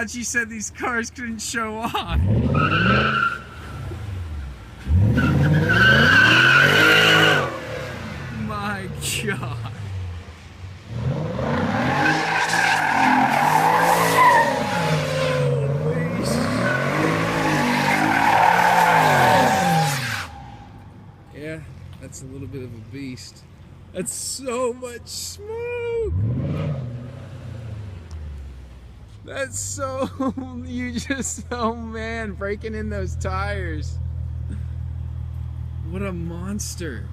thought you said these cars couldn't show off. My God. Yeah, that's a little bit of a beast. That's so much smoke. That's so, oh man, breaking in those tires. What a monster.